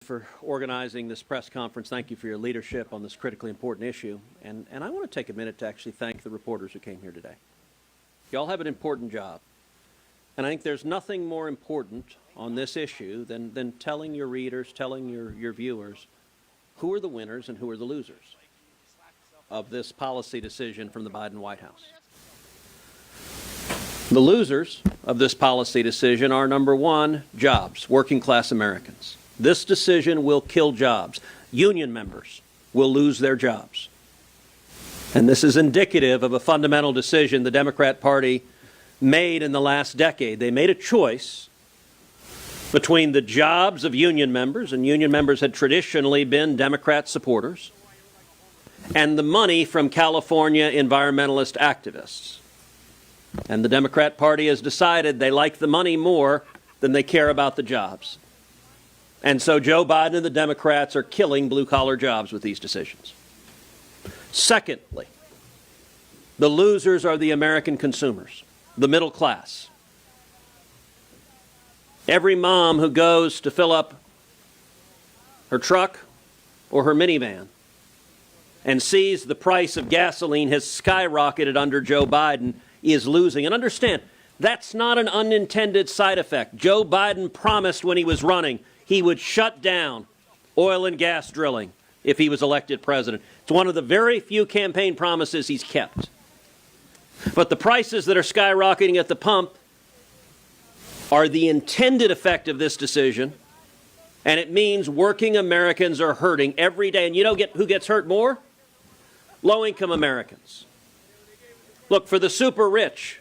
for organizing this press conference. Thank you for your leadership on this critically important issue. And I want to take a minute to actually thank the reporters who came here today. You all have an important job. And I think there's nothing more important on this issue than telling your readers, telling your viewers, who are the winners and who are the losers of this policy decision from the Biden White House. The losers of this policy decision are, number one, jobs, working class Americans. This decision will kill jobs. Union members will lose their jobs. And this is indicative of a fundamental decision the Democrat Party made in the last decade. They made a choice between the jobs of union members, and union members had traditionally been Democrat supporters, and the money from California environmentalist activists. And the Democrat Party has decided they like the money more than they care about the jobs. And so Joe Biden and the Democrats are killing blue-collar jobs with these decisions. Secondly, the losers are the American consumers, the middle class. Every mom who goes to fill up her truck or her minivan and sees the price of gasoline has skyrocketed under Joe Biden is losing. And understand, that's not an unintended side effect. Joe Biden promised when he was running he would shut down oil and gas drilling if he was elected president. It's one of the very few campaign promises he's kept. But the prices that are skyrocketing at the pump are the intended effect of this decision, and it means working Americans are hurting every day. And you know who gets hurt more? Low-income Americans. Look, for the super rich,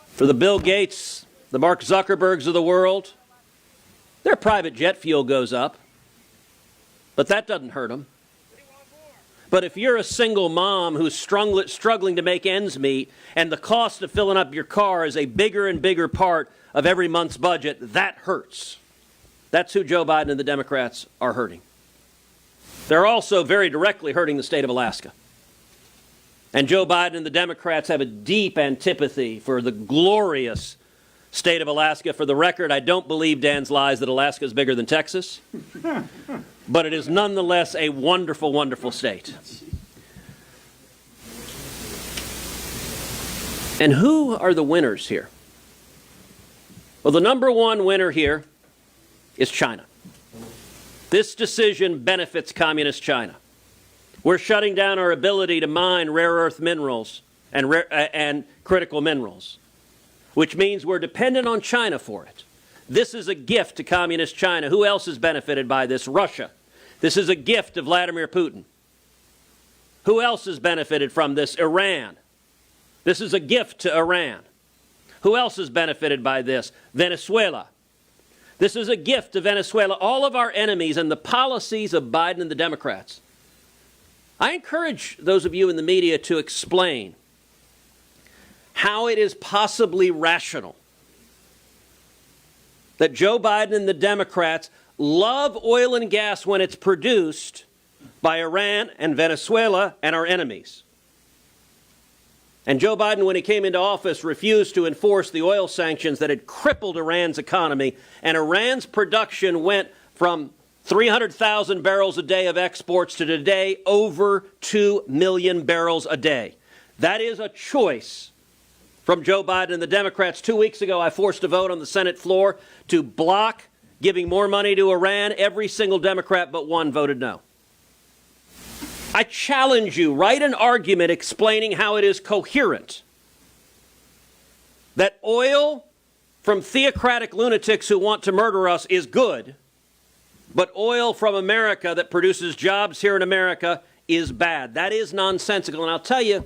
for the Bill Gates, the Mark Zuckerbergs of the world, their private jet fuel goes up, but that doesn't hurt them. But if you're a single mom who's struggling to make ends meet, and the cost of filling up your car is a bigger and bigger part of every month's budget, that hurts. That's who Joe Biden and the Democrats are hurting. They're also very directly hurting the state of Alaska. And Joe Biden and the Democrats have a deep antipathy for the glorious state of Alaska. For the record, I don't believe Dan's lies that Alaska is bigger than Texas. But it is nonetheless a wonderful, wonderful state. And who are the winners here? Well, the number one winner here is China. This decision benefits communist China. We're shutting down our ability to mine rare earth minerals and critical minerals, which means we're dependent on China for it. This is a gift to communist China. Who else is benefited by this? Russia. This is a gift to Vladimir Putin. Who else has benefited from this? Iran. This is a gift to Iran. Who else has benefited by this? Venezuela. This is a gift to Venezuela. All of our enemies and the policies of Biden and the Democrats. I encourage those of you in the media to explain how it is possibly rational that Joe Biden and the Democrats love oil and gas when it's produced by Iran and Venezuela and our enemies. And Joe Biden, when he came into office, refused to enforce the oil sanctions that had crippled Iran's economy, and Iran's production went from 300,000 barrels a day of exports to today over 2 million barrels a day. That is a choice from Joe Biden and the Democrats. 2 weeks ago, I forced a vote on the Senate floor to block giving more money to Iran. Every single Democrat but one voted no. I challenge you, write an argument explaining how it is coherent that oil from theocratic lunatics who want to murder us is good, but oil from America that produces jobs here in America is bad. That is nonsensical. And I'll tell you,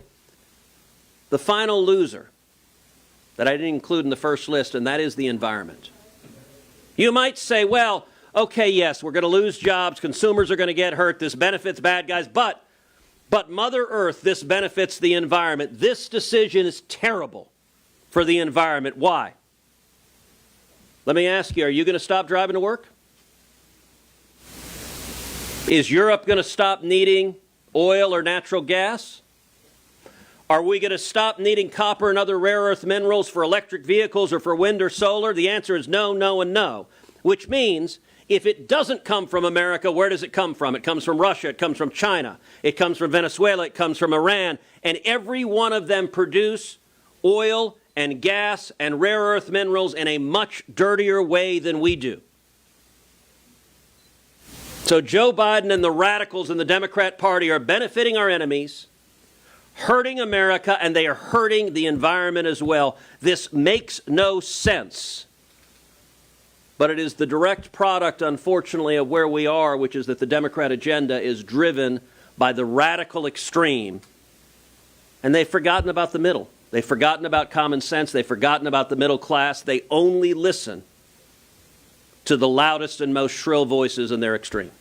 the final loser that I didn't include in the first list, and that is the environment. You might say, well, okay, yes, we're going to lose jobs, consumers are going to get hurt, this benefits bad guys, but Mother Earth, this benefits the environment. This decision is terrible for the environment. Why? Let me ask you, are you going to stop driving to work? Is Europe going to stop needing oil or natural gas? Are we going to stop needing copper and other rare earth minerals for electric vehicles or for wind or solar? The answer is no, no, and no. Which means If it doesn't come from America, where does it come from? It comes from Russia, it comes from China, it comes from Venezuela, it comes from Iran, and every one of them produce oil and gas and rare earth minerals in a much dirtier way than we do. So Joe Biden and the radicals in the Democrat Party are benefiting our enemies, hurting America, and they are hurting the environment as well. This makes no sense. But it is the direct product, unfortunately, of where we are, which is that the Democrat agenda is driven by the radical extreme. And they've forgotten about the middle. They've forgotten about common sense. They've forgotten about the middle class. They only listen to the loudest and most shrill voices in their extreme.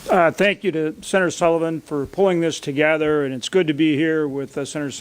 Thank you to Senator Sullivan for pulling this together, and it's good to be here with Senator